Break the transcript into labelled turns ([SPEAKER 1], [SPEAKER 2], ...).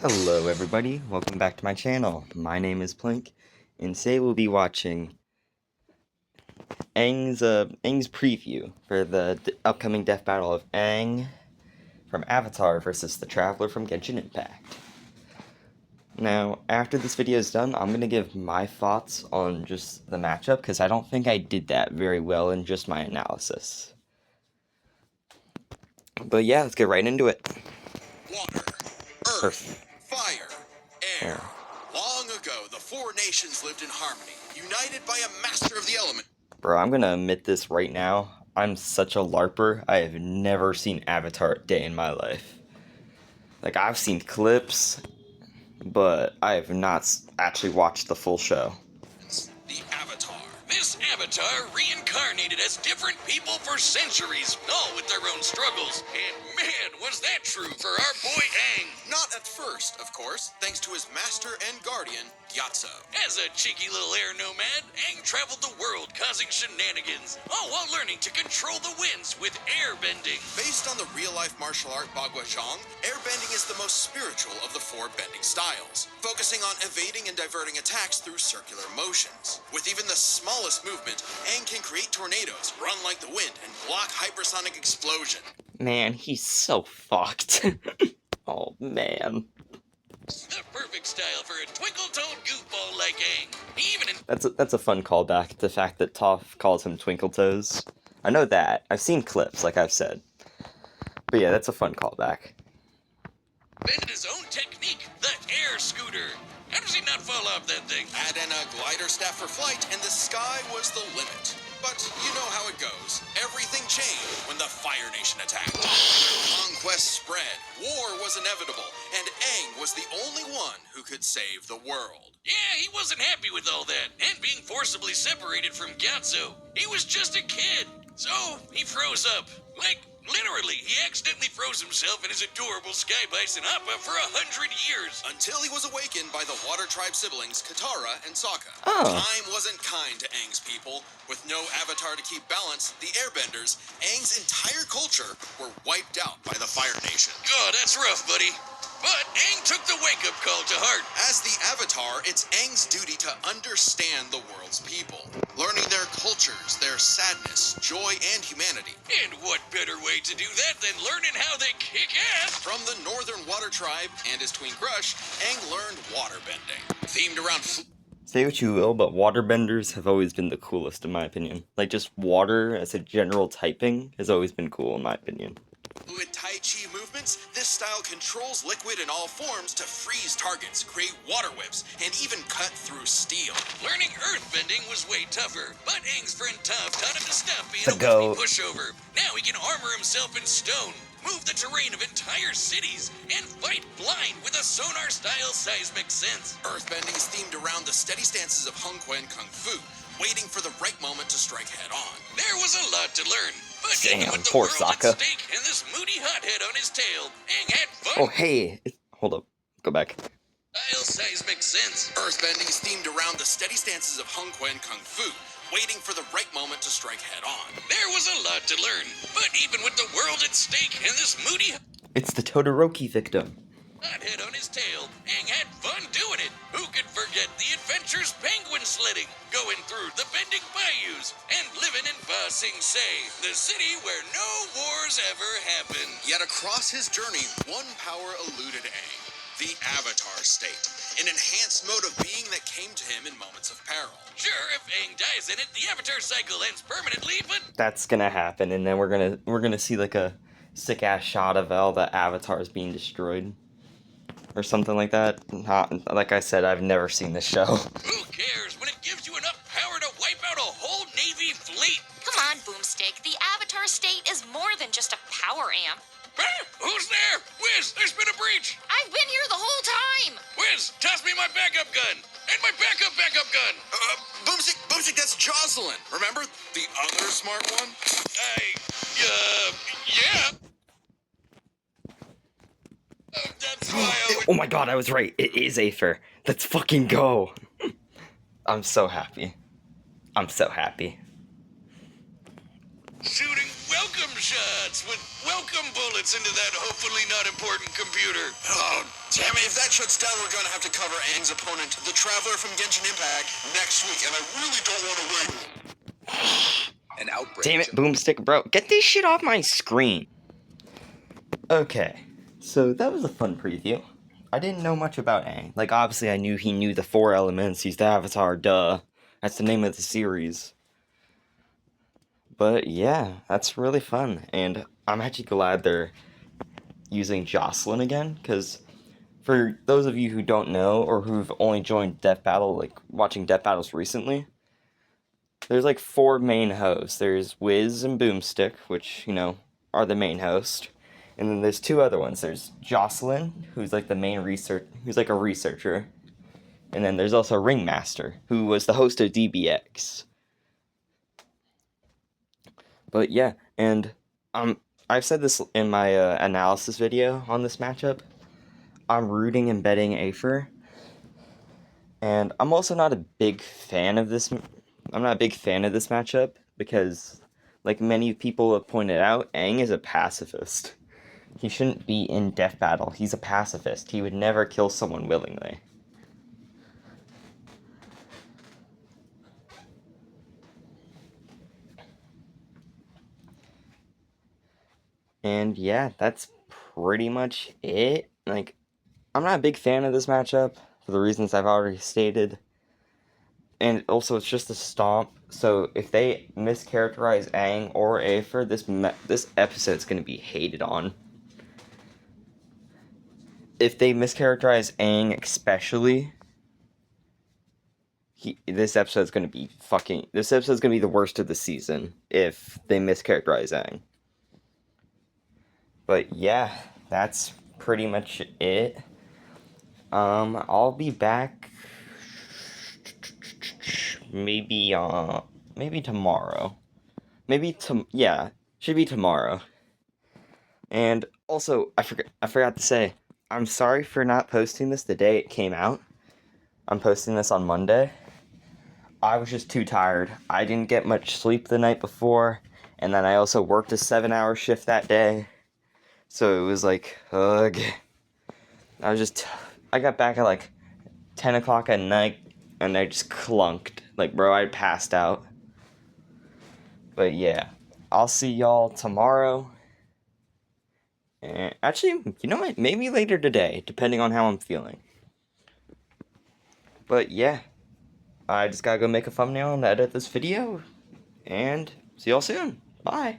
[SPEAKER 1] Hello everybody, welcome back to my channel. My name is Plink, and today we'll be watching Aang's preview for the upcoming death battle of Aang from Avatar versus the Traveler from Genshin Impact. Now, after this video is done, I'm going to give my thoughts on just the matchup, because I don't think I did that very well in just my analysis. But yeah, let's get right into it.
[SPEAKER 2] Water, earth, fire, air. Long ago, the four nations lived in harmony, united by a master of the element.
[SPEAKER 1] Bro, I'm gonna admit this right now. I'm such a LARPer. I have never seen Avatar a day in my life. Like, I've seen clips, but I have not actually watched the full show.
[SPEAKER 2] The Avatar. This Avatar reincarnated as different people for centuries, all with their own struggles. And man, was that true for our boy Aang. Not at first, of course, thanks to his master and guardian, Gyatso. As a cheeky little air nomad, Aang traveled the world causing shenanigans, all while learning to control the winds with airbending. Based on the real-life martial art Bagua Zhang, airbending is the most spiritual of the four bending styles, focusing on evading and diverting attacks through circular motions. With even the smallest movement, Aang can create tornadoes, run like the wind, and block hypersonic explosion.
[SPEAKER 1] Man, he's so fucked. Oh, man.
[SPEAKER 2] The perfect style for a twinkle-toed goofball like Aang.
[SPEAKER 1] That's a fun callback, the fact that Toph calls him Twinkle Toes. I know that. I've seen clips, like I've said. But yeah, that's a fun callback.
[SPEAKER 2] Invented his own technique, the air scooter. How does he not fall off that thing? Add in a glider staff for flight, and the sky was the limit. But you know how it goes. Everything changed when the Fire Nation attacked. Conquest spread, war was inevitable, and Aang was the only one who could save the world. Yeah, he wasn't happy with all that, and being forcibly separated from Gyatso. He was just a kid, so he froze up. Like, literally, he accidentally froze himself and his adorable Sky Bison Appa for 100 years. Until he was awakened by the Water Tribe siblings, Katara and Sokka.
[SPEAKER 1] Oh.
[SPEAKER 2] Time wasn't kind to Aang's people. With no avatar to keep balance, the Airbenders, Aang's entire culture, were wiped out by the Fire Nation. Oh, that's rough, buddy. But Aang took the wake-up call to heart. As the Avatar, it's Aang's duty to understand the world's people, learning their cultures, their sadness, joy, and humanity. And what better way to do that than learning how they kick ass? From the Northern Water Tribe and his twin crush, Aang learned waterbending, themed around...
[SPEAKER 1] Say what you will, but waterbenders have always been the coolest in my opinion. Like, just water as a general typing has always been cool in my opinion.
[SPEAKER 2] Fluid Tai Chi movements, this style controls liquid in all forms to freeze targets, create water whips, and even cut through steel. Learning earthbending was way tougher, but Aang's friend Toph taught him to stop being a wimpy pushover. Now he can armor himself in stone, move the terrain of entire cities, and fight blind with a sonar-style seismic sense. Earthbending is themed around the steady stances of Hung Quan Kung Fu, waiting for the right moment to strike head-on. There was a lot to learn. But
[SPEAKER 1] damn,
[SPEAKER 2] with the
[SPEAKER 1] poor
[SPEAKER 2] world
[SPEAKER 1] Sokka.
[SPEAKER 2] at stake and this moody hothead on his tail, Aang had fun.
[SPEAKER 1] Oh, hey. Hold up. Go back.
[SPEAKER 2] Style seismic sense. Earthbending is themed around the steady stances of Hung Quan Kung Fu, waiting for the right moment to strike head-on. There was a lot to learn, but even with the world at stake and this moody
[SPEAKER 1] It's the Todoroki victim.
[SPEAKER 2] hothead on his tail, Aang had fun doing it. Who could forget the adventures penguin sledding, going through the bending bayous, and living in Ba Sing Se, the city where no wars ever happened. Yet across his journey, one power eluded Aang. The Avatar state, an enhanced mode of being that came to him in moments of peril. Sure, if Aang dies in it, the Avatar cycle ends permanently, but
[SPEAKER 1] That's gonna happen, and then we're gonna see like a sick ass shot of all the avatars being destroyed. Or something like that. Not, like I said, I've never seen this show.
[SPEAKER 2] Who cares when it gives you enough power to wipe out a whole Navy fleet?
[SPEAKER 3] Come on, Boomstick. The Avatar state is more than just a power amp.
[SPEAKER 2] Huh? Who's there? Wiz, there's been a breach.
[SPEAKER 3] I've been here the whole time.
[SPEAKER 2] Wiz, toss me my backup gun. And my backup gun. Boomstick, that's Jocelyn. Remember? The other smart one? Yeah. That's why I would...
[SPEAKER 1] Oh my god, I was right. It is Aether. Let's fucking go. I'm so happy. I'm so happy.
[SPEAKER 2] Shooting welcome shots with welcome bullets into that hopefully not important computer. Oh, Damn it, if that shuts down, we're gonna have to cover Aang's opponent, the Traveler from Genshin Impact, next week, and I really don't want to wait. An outbreak.
[SPEAKER 1] Damn it, Boomstick, bro. Get this shit off my screen. Okay, so that was a fun preview. I didn't know much about Aang. Like, obviously I knew he knew the 4 elements. He's the Avatar, duh. That's the name of the series. But yeah, that's really fun. And I'm actually glad they're using Jocelyn again, because for those of you who don't know, or who've only joined Deathbattle, like, watching Death Battles recently, there's like 4 main hosts. There's Wiz and Boomstick, which, you know, are the main host. And then there's 2 other ones. There's Jocelyn, who's like the main who's like a researcher. And then there's also Ringmaster, who was the host of DBX. But yeah, and I've said this in my analysis video on this matchup. I'm rooting and betting Aether. And I'm also not a big fan of this. I'm not a big fan of this matchup because, like many people have pointed out, Aang is a pacifist. He shouldn't be in Death Battle. He's a pacifist. He would never kill someone willingly. And yeah, that's pretty much it. Like, I'm not a big fan of this matchup for the reasons I've already stated. And also, it's just a stomp. So if they mischaracterize Aang or Aether, this episode's gonna be hated on. If they mischaracterize Aang, especially, this episode's gonna be the worst of the season if they mischaracterize Aang. But yeah, that's pretty much it. I'll be back maybe tomorrow. Should be tomorrow. And also, I forgot to say, I'm sorry for not posting this the day it came out. I'm posting this on Monday. I was just too tired. I didn't get much sleep the night before, and then I also worked a 7-hour shift that day. So it was like, ugh. I got back at like 10 o'clock at night, and I just clunked. Like, bro, I passed out. But yeah, I'll see y'all tomorrow. And actually, you know what? Maybe later today, depending on how I'm feeling. But yeah, I just gotta go make a thumbnail and edit this video. And see y'all soon. Bye.